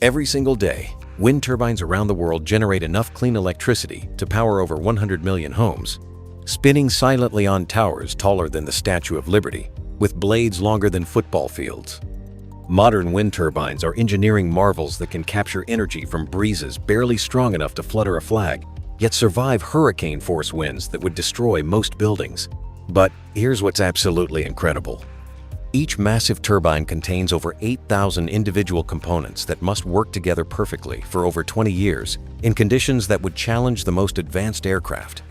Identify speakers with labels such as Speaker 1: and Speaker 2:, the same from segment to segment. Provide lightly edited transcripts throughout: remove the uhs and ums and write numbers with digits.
Speaker 1: Every single day, wind turbines around the world generate enough clean electricity to power over 100 million homes, spinning silently on towers taller than the Statue of Liberty, with blades longer than football fields. Modern wind turbines are engineering marvels that can capture energy from breezes barely strong enough to flutter a flag, yet survive hurricane-force winds that would destroy most buildings. But here's what's absolutely incredible. Each massive turbine contains over 8,000 individual components that must work together perfectly for over 20 years in conditions that would challenge the most advanced aircraft.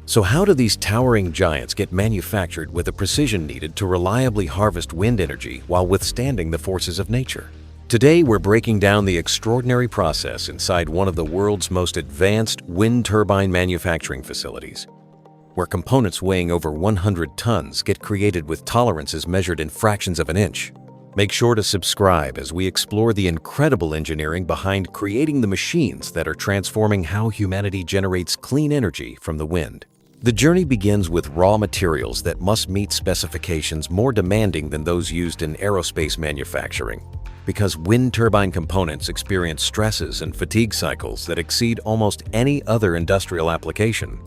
Speaker 1: So how do these towering giants get manufactured with the precision needed to reliably harvest wind energy while withstanding the forces of nature? Today, we're breaking down the extraordinary process inside one of the world's most advanced wind turbine manufacturing facilities, where components weighing over 100 tons get created with tolerances measured in fractions of an inch. Make sure to subscribe as we explore the incredible engineering behind creating the machines that are transforming how humanity generates clean energy from the wind. The journey begins with raw materials that must meet specifications more demanding than those used in aerospace manufacturing, because wind turbine components experience stresses and fatigue cycles that exceed almost any other industrial application.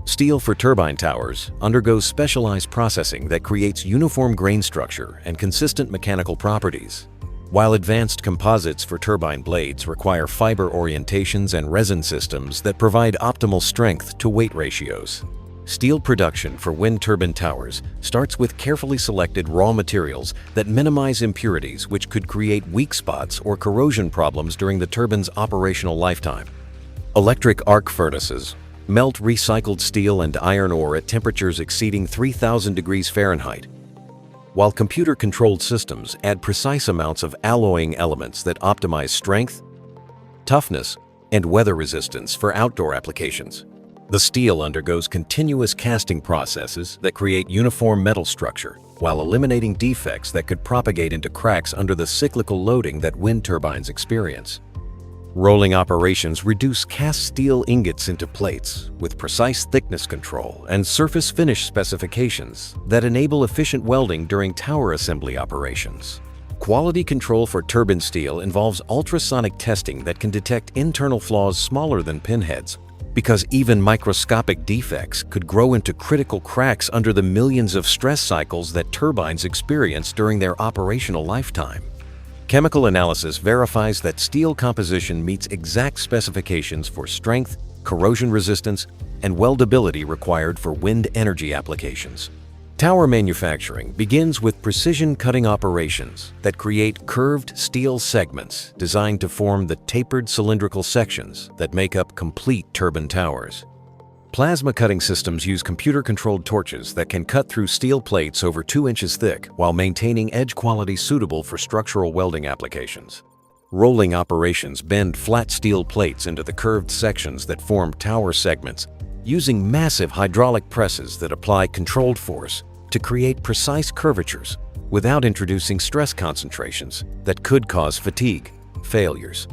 Speaker 1: Steel for turbine towers undergoes specialized processing that creates uniform grain structure and consistent mechanical properties, while advanced composites for turbine blades require fiber orientations and resin systems that provide optimal strength to weight ratios. Steel production for wind turbine towers starts with carefully selected raw materials that minimize impurities which could create weak spots or corrosion problems during the turbine's operational lifetime. Electric arc furnaces melt recycled steel and iron ore at temperatures exceeding 3,000 degrees Fahrenheit, while computer-controlled systems add precise amounts of alloying elements that optimize strength, toughness, and weather resistance for outdoor applications. The steel undergoes continuous casting processes that create uniform metal structure, while eliminating defects that could propagate into cracks under the cyclical loading that wind turbines experience. Rolling operations reduce cast steel ingots into plates with precise thickness control and surface finish specifications that enable efficient welding during tower assembly operations. Quality control for turbine steel involves ultrasonic testing that can detect internal flaws smaller than pinheads, because even microscopic defects could grow into critical cracks under the millions of stress cycles that turbines experience during their operational lifetime. Chemical analysis verifies that steel composition meets exact specifications for strength, corrosion resistance, and weldability required for wind energy applications. Tower manufacturing begins with precision cutting operations that create curved steel segments designed to form the tapered cylindrical sections that make up complete turbine towers. Plasma cutting systems use computer-controlled torches that can cut through steel plates over 2 inches thick while maintaining edge quality suitable for structural welding applications. Rolling operations bend flat steel plates into the curved sections that form tower segments, using massive hydraulic presses that apply controlled force to create precise curvatures without introducing stress concentrations that could cause fatigue failures.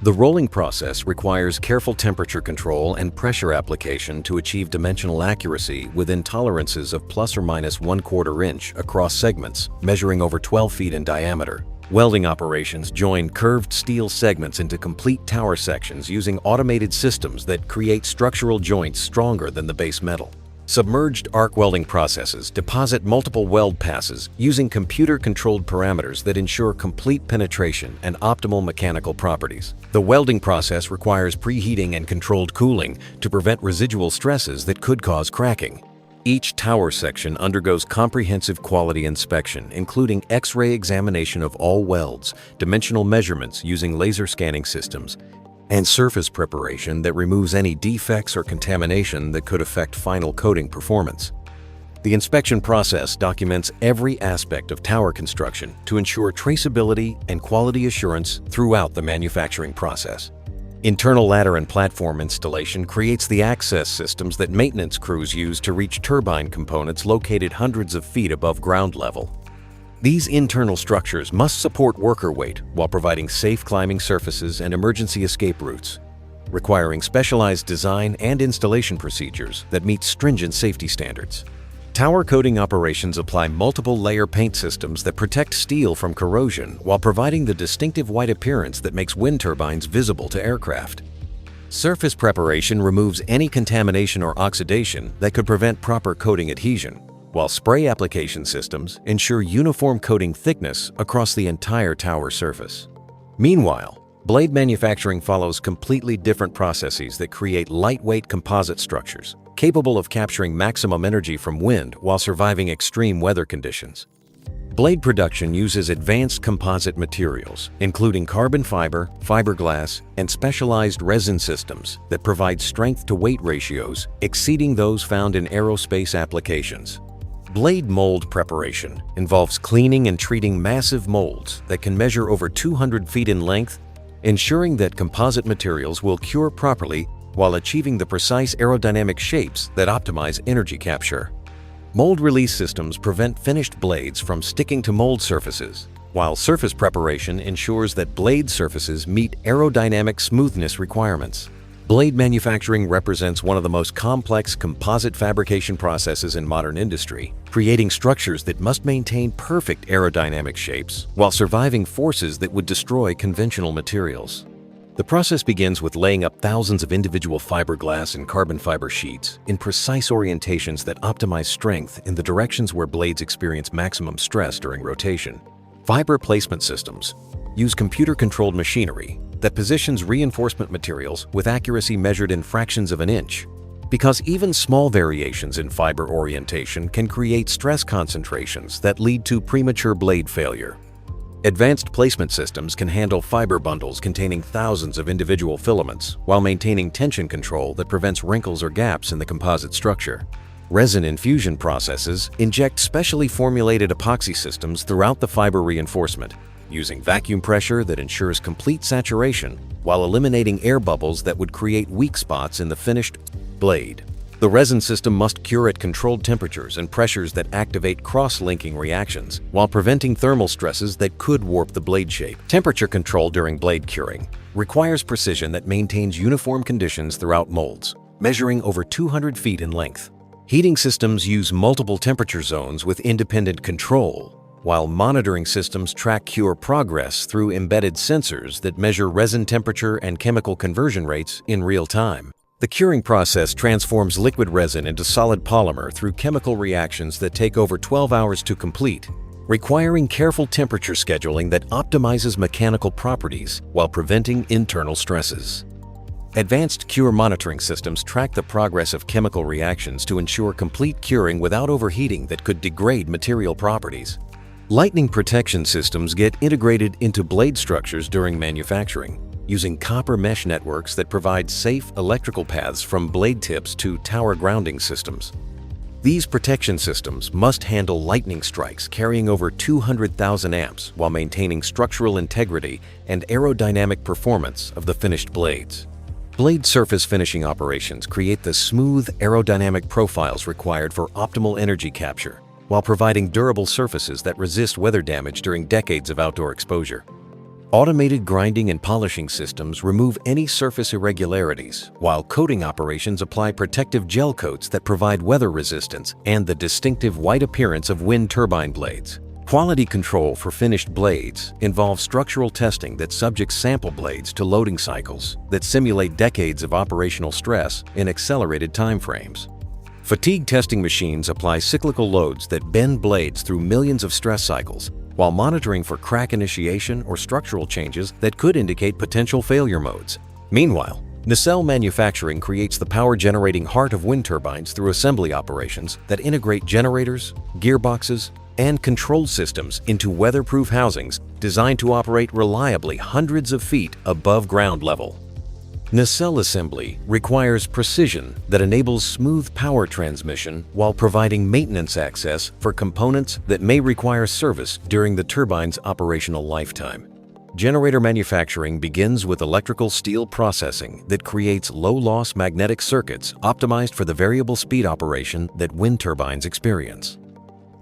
Speaker 1: The rolling process requires careful temperature control and pressure application to achieve dimensional accuracy within tolerances of plus or minus 1/4 inch across segments, measuring over 12 feet in diameter. Welding operations join curved steel segments into complete tower sections using automated systems that create structural joints stronger than the base metal. Submerged arc welding processes deposit multiple weld passes using computer-controlled parameters that ensure complete penetration and optimal mechanical properties. The welding process requires preheating and controlled cooling to prevent residual stresses that could cause cracking. Each tower section undergoes comprehensive quality inspection, including X-ray examination of all welds, dimensional measurements using laser scanning systems, and surface preparation that removes any defects or contamination that could affect final coating performance. The inspection process documents every aspect of tower construction to ensure traceability and quality assurance throughout the manufacturing process. Internal ladder and platform installation creates the access systems that maintenance crews use to reach turbine components located hundreds of feet above ground level. These internal structures must support worker weight while providing safe climbing surfaces and emergency escape routes, requiring specialized design and installation procedures that meet stringent safety standards. Tower coating operations apply multiple layer paint systems that protect steel from corrosion while providing the distinctive white appearance that makes wind turbines visible to aircraft. Surface preparation removes any contamination or oxidation that could prevent proper coating adhesion, while spray application systems ensure uniform coating thickness across the entire tower surface. Meanwhile, blade manufacturing follows completely different processes that create lightweight composite structures, capable of capturing maximum energy from wind while surviving extreme weather conditions. Blade production uses advanced composite materials, including carbon fiber, fiberglass, and specialized resin systems that provide strength-to-weight ratios exceeding those found in aerospace applications. Blade mold preparation involves cleaning and treating massive molds that can measure over 200 feet in length, ensuring that composite materials will cure properly while achieving the precise aerodynamic shapes that optimize energy capture. Mold release systems prevent finished blades from sticking to mold surfaces, while surface preparation ensures that blade surfaces meet aerodynamic smoothness requirements. Blade manufacturing represents one of the most complex composite fabrication processes in modern industry, creating structures that must maintain perfect aerodynamic shapes while surviving forces that would destroy conventional materials. The process begins with laying up thousands of individual fiberglass and carbon fiber sheets in precise orientations that optimize strength in the directions where blades experience maximum stress during rotation. Fiber placement systems use computer-controlled machinery that positions reinforcement materials with accuracy measured in fractions of an inch, because even small variations in fiber orientation can create stress concentrations that lead to premature blade failure. Advanced placement systems can handle fiber bundles containing thousands of individual filaments while maintaining tension control that prevents wrinkles or gaps in the composite structure. Resin infusion processes inject specially formulated epoxy systems throughout the fiber reinforcement, using vacuum pressure that ensures complete saturation while eliminating air bubbles that would create weak spots in the finished blade. The resin system must cure at controlled temperatures and pressures that activate cross-linking reactions while preventing thermal stresses that could warp the blade shape. Temperature control during blade curing requires precision that maintains uniform conditions throughout molds, measuring over 200 feet in length. Heating systems use multiple temperature zones with independent control, while monitoring systems track cure progress through embedded sensors that measure resin temperature and chemical conversion rates in real time. The curing process transforms liquid resin into solid polymer through chemical reactions that take over 12 hours to complete, requiring careful temperature scheduling that optimizes mechanical properties while preventing internal stresses. Advanced cure monitoring systems track the progress of chemical reactions to ensure complete curing without overheating that could degrade material properties. Lightning protection systems get integrated into blade structures during manufacturing, using copper mesh networks that provide safe electrical paths from blade tips to tower grounding systems. These protection systems must handle lightning strikes carrying over 200,000 amps while maintaining structural integrity and aerodynamic performance of the finished blades. Blade surface finishing operations create the smooth aerodynamic profiles required for optimal energy capture, while providing durable surfaces that resist weather damage during decades of outdoor exposure. Automated grinding and polishing systems remove any surface irregularities, while coating operations apply protective gel coats that provide weather resistance and the distinctive white appearance of wind turbine blades. Quality control for finished blades involves structural testing that subjects sample blades to loading cycles that simulate decades of operational stress in accelerated timeframes. Fatigue testing machines apply cyclical loads that bend blades through millions of stress cycles, while monitoring for crack initiation or structural changes that could indicate potential failure modes. Meanwhile, nacelle manufacturing creates the power-generating heart of wind turbines through assembly operations that integrate generators, gearboxes, and control systems into weatherproof housings designed to operate reliably hundreds of feet above ground level. Nacelle assembly requires precision that enables smooth power transmission while providing maintenance access for components that may require service during the turbine's operational lifetime. Generator manufacturing begins with electrical steel processing that creates low-loss magnetic circuits optimized for the variable speed operation that wind turbines experience.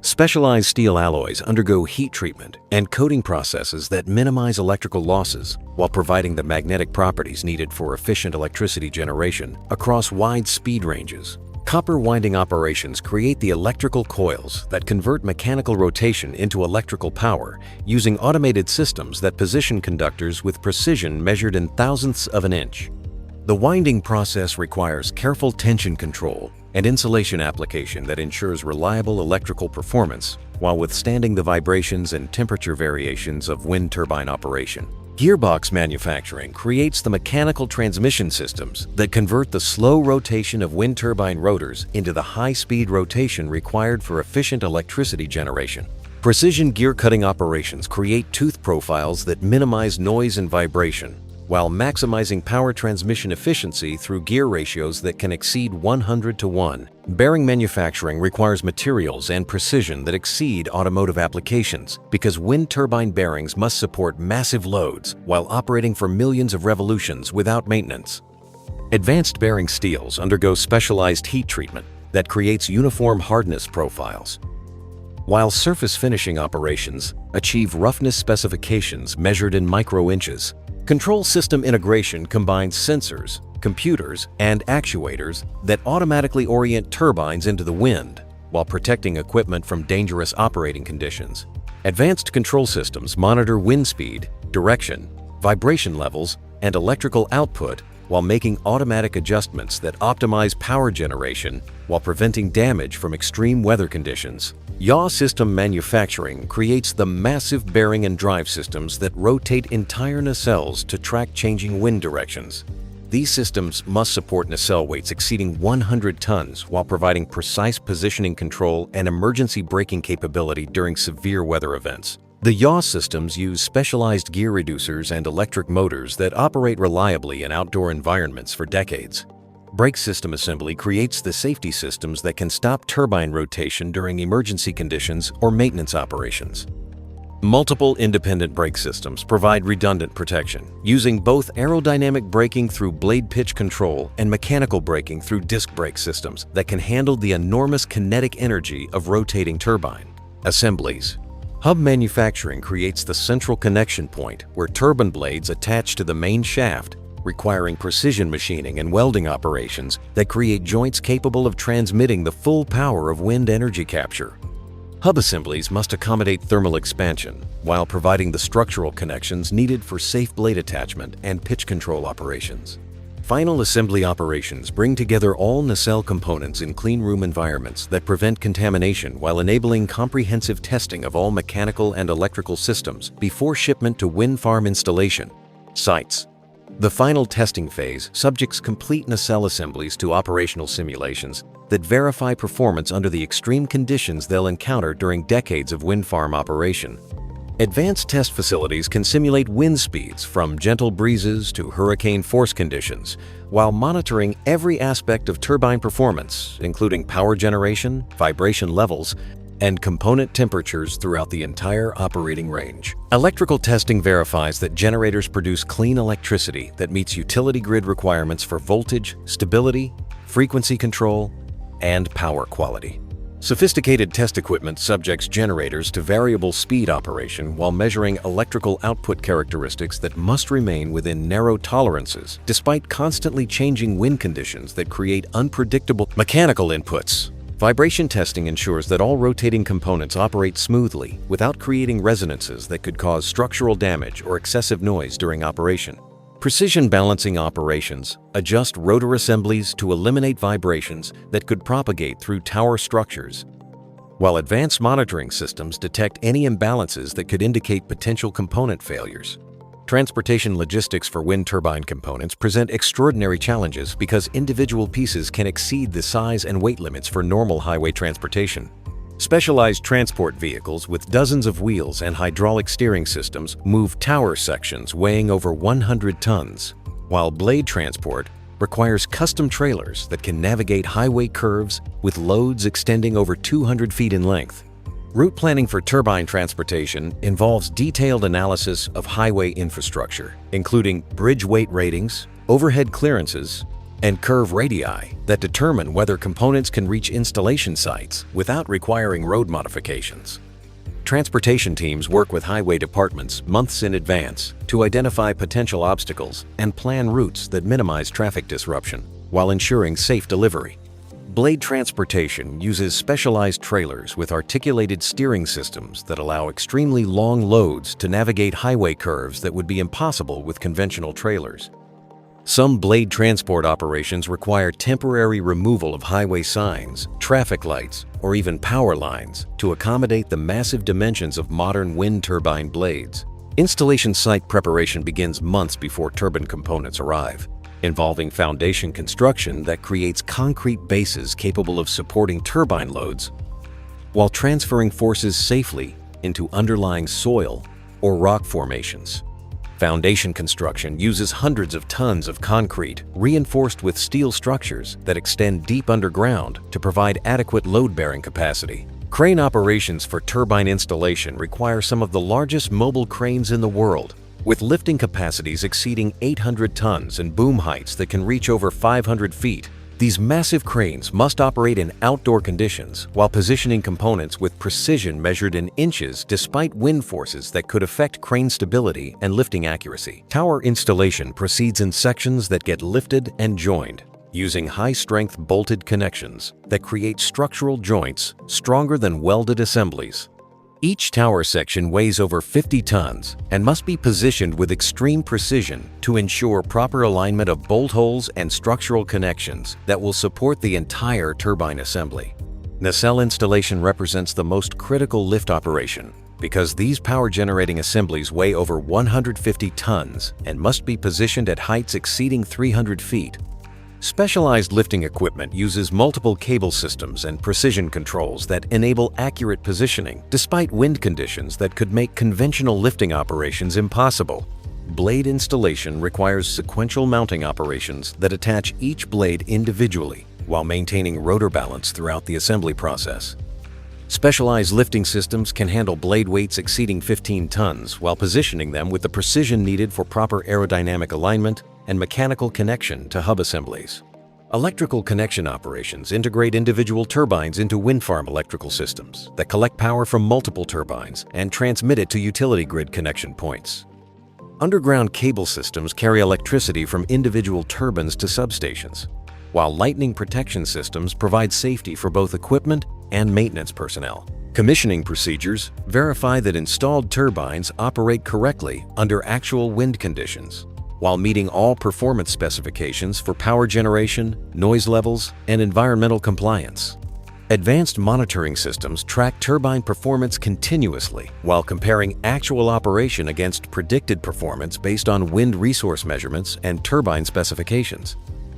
Speaker 1: Specialized steel alloys undergo heat treatment and coating processes that minimize electrical losses while providing the magnetic properties needed for efficient electricity generation across wide speed ranges. Copper winding operations create the electrical coils that convert mechanical rotation into electrical power using automated systems that position conductors with precision measured in thousandths of an inch. The winding process requires careful tension control and insulation application that ensures reliable electrical performance while withstanding the vibrations and temperature variations of wind turbine operation. Gearbox manufacturing creates the mechanical transmission systems that convert the slow rotation of wind turbine rotors into the high-speed rotation required for efficient electricity generation. Precision gear cutting operations create tooth profiles that minimize noise and vibration, while maximizing power transmission efficiency through gear ratios that can exceed 100:1. Bearing manufacturing requires materials and precision that exceed automotive applications because wind turbine bearings must support massive loads while operating for millions of revolutions without maintenance. Advanced bearing steels undergo specialized heat treatment that creates uniform hardness profiles, while surface finishing operations achieve roughness specifications measured in micro-inches. Control system integration combines sensors, computers, and actuators that automatically orient turbines into the wind while protecting equipment from dangerous operating conditions. Advanced control systems monitor wind speed, direction, vibration levels, and electrical output while making automatic adjustments that optimize power generation while preventing damage from extreme weather conditions. Yaw system manufacturing creates the massive bearing and drive systems that rotate entire nacelles to track changing wind directions. These systems must support nacelle weights exceeding 100 tons while providing precise positioning control and emergency braking capability during severe weather events. The yaw systems use specialized gear reducers and electric motors that operate reliably in outdoor environments for decades. Brake system assembly creates the safety systems that can stop turbine rotation during emergency conditions or maintenance operations. Multiple independent brake systems provide redundant protection, using both aerodynamic braking through blade pitch control and mechanical braking through disc brake systems that can handle the enormous kinetic energy of rotating turbine. Assemblies. Hub manufacturing creates the central connection point where turbine blades attach to the main shaft, requiring precision machining and welding operations that create joints capable of transmitting the full power of wind energy capture. Hub assemblies must accommodate thermal expansion while providing the structural connections needed for safe blade attachment and pitch control operations. Final assembly operations bring together all nacelle components in clean room environments that prevent contamination while enabling comprehensive testing of all mechanical and electrical systems before shipment to wind farm installation sites. The final testing phase subjects complete nacelle assemblies to operational simulations that verify performance under the extreme conditions they'll encounter during decades of wind farm operation. Advanced test facilities can simulate wind speeds from gentle breezes to hurricane force conditions, while monitoring every aspect of turbine performance, including power generation, vibration levels, and component temperatures throughout the entire operating range. Electrical testing verifies that generators produce clean electricity that meets utility grid requirements for voltage, stability, frequency control, and power quality. Sophisticated test equipment subjects generators to variable speed operation while measuring electrical output characteristics that must remain within narrow tolerances despite constantly changing wind conditions that create unpredictable mechanical inputs. Vibration testing ensures that all rotating components operate smoothly without creating resonances that could cause structural damage or excessive noise during operation. Precision balancing operations adjust rotor assemblies to eliminate vibrations that could propagate through tower structures, while advanced monitoring systems detect any imbalances that could indicate potential component failures. Transportation logistics for wind turbine components present extraordinary challenges because individual pieces can exceed the size and weight limits for normal highway transportation. Specialized transport vehicles with dozens of wheels and hydraulic steering systems move tower sections weighing over 100 tons, while blade transport requires custom trailers that can navigate highway curves with loads extending over 200 feet in length. Route planning for turbine transportation involves detailed analysis of highway infrastructure, including bridge weight ratings, overhead clearances, and curve radii that determine whether components can reach installation sites without requiring road modifications. Transportation teams work with highway departments months in advance to identify potential obstacles and plan routes that minimize traffic disruption while ensuring safe delivery. Blade transportation uses specialized trailers with articulated steering systems that allow extremely long loads to navigate highway curves that would be impossible with conventional trailers. Some blade transport operations require temporary removal of highway signs, traffic lights, or even power lines to accommodate the massive dimensions of modern wind turbine blades. Installation site preparation begins months before turbine components arrive, involving foundation construction that creates concrete bases capable of supporting turbine loads while transferring forces safely into underlying soil or rock formations. Foundation construction uses hundreds of tons of concrete reinforced with steel structures that extend deep underground to provide adequate load-bearing capacity. Crane operations for turbine installation require some of the largest mobile cranes in the world, with lifting capacities exceeding 800 tons and boom heights that can reach over 500 feet. These massive cranes must operate in outdoor conditions while positioning components with precision measured in inches despite wind forces that could affect crane stability and lifting accuracy. Tower installation proceeds in sections that get lifted and joined, using high-strength bolted connections that create structural joints stronger than welded assemblies. Each tower section weighs over 50 tons and must be positioned with extreme precision to ensure proper alignment of bolt holes and structural connections that will support the entire turbine assembly. Nacelle installation represents the most critical lift operation because these power-generating assemblies weigh over 150 tons and must be positioned at heights exceeding 300 feet. Specialized lifting equipment uses multiple cable systems and precision controls that enable accurate positioning despite wind conditions that could make conventional lifting operations impossible. Blade installation requires sequential mounting operations that attach each blade individually while maintaining rotor balance throughout the assembly process. Specialized lifting systems can handle blade weights exceeding 15 tons while positioning them with the precision needed for proper aerodynamic alignment and mechanical connection to hub assemblies. Electrical connection operations integrate individual turbines into wind farm electrical systems that collect power from multiple turbines and transmit it to utility grid connection points. Underground cable systems carry electricity from individual turbines to substations, while lightning protection systems provide safety for both equipment and maintenance personnel. Commissioning procedures verify that installed turbines operate correctly under actual wind conditions, while meeting all performance specifications for power generation, noise levels, and environmental compliance. Advanced monitoring systems track turbine performance continuously while comparing actual operation against predicted performance based on wind resource measurements and turbine specifications.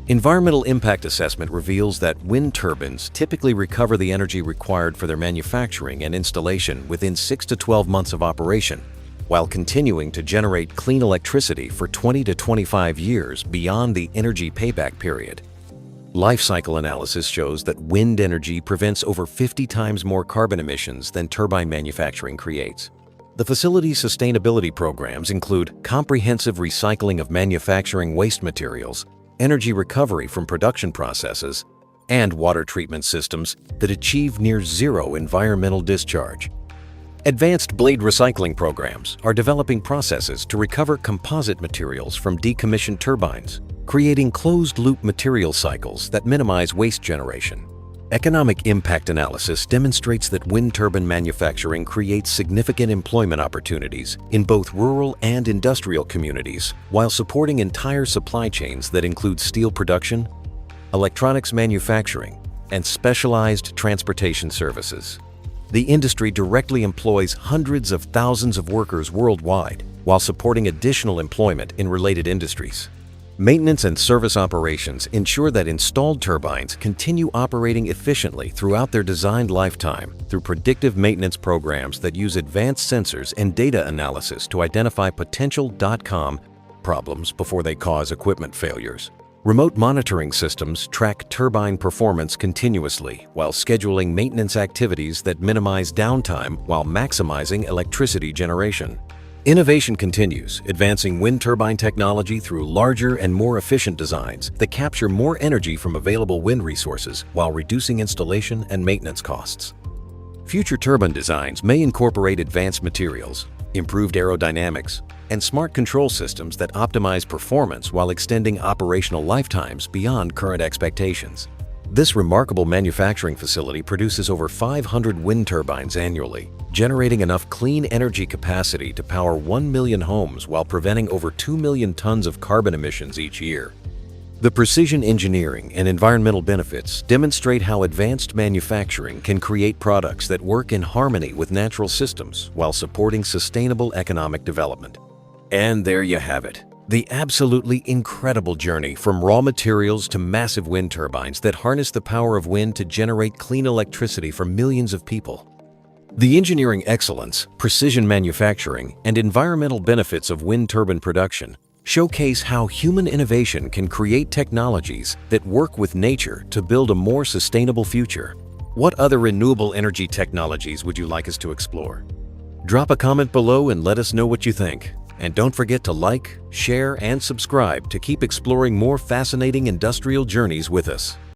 Speaker 1: Environmental impact assessment reveals that wind turbines typically recover the energy required for their manufacturing and installation within 6 to 12 months of operation, while continuing to generate clean electricity for 20 to 25 years beyond the energy payback period. Life cycle analysis shows that wind energy prevents over 50 times more carbon emissions than turbine manufacturing creates. The facility's sustainability programs include comprehensive recycling of manufacturing waste materials, energy recovery from production processes, and water treatment systems that achieve near zero environmental discharge. Advanced blade recycling programs are developing processes to recover composite materials from decommissioned turbines, creating closed-loop material cycles that minimize waste generation. Economic impact analysis demonstrates that wind turbine manufacturing creates significant employment opportunities in both rural and industrial communities while supporting entire supply chains that include steel production, electronics manufacturing, and specialized transportation services. The industry directly employs hundreds of thousands of workers worldwide while supporting additional employment in related industries. Maintenance and service operations ensure that installed turbines continue operating efficiently throughout their designed lifetime through predictive maintenance programs that use advanced sensors and data analysis to identify potential .com problems before they cause equipment failures. Remote monitoring systems track turbine performance continuously while scheduling maintenance activities that minimize downtime while maximizing electricity generation. Innovation continues, advancing wind turbine technology through larger and more efficient designs that capture more energy from available wind resources while reducing installation and maintenance costs. Future turbine designs may incorporate advanced materials, improved aerodynamics, and smart control systems that optimize performance while extending operational lifetimes beyond current expectations. This remarkable manufacturing facility produces over 500 wind turbines annually, generating enough clean energy capacity to power 1 million homes while preventing over 2 million tons of carbon emissions each year. The precision engineering and environmental benefits demonstrate how advanced manufacturing can create products that work in harmony with natural systems while supporting sustainable economic development. And there you have it. The absolutely incredible journey from raw materials to massive wind turbines that harness the power of wind to generate clean electricity for millions of people. The engineering excellence, precision manufacturing, and environmental benefits of wind turbine production showcase how human innovation can create technologies that work with nature to build a more sustainable future. What other renewable energy technologies would you like us to explore? Drop a comment below and let us know what you think. And don't forget to like, share, and subscribe to keep exploring more fascinating industrial journeys with us.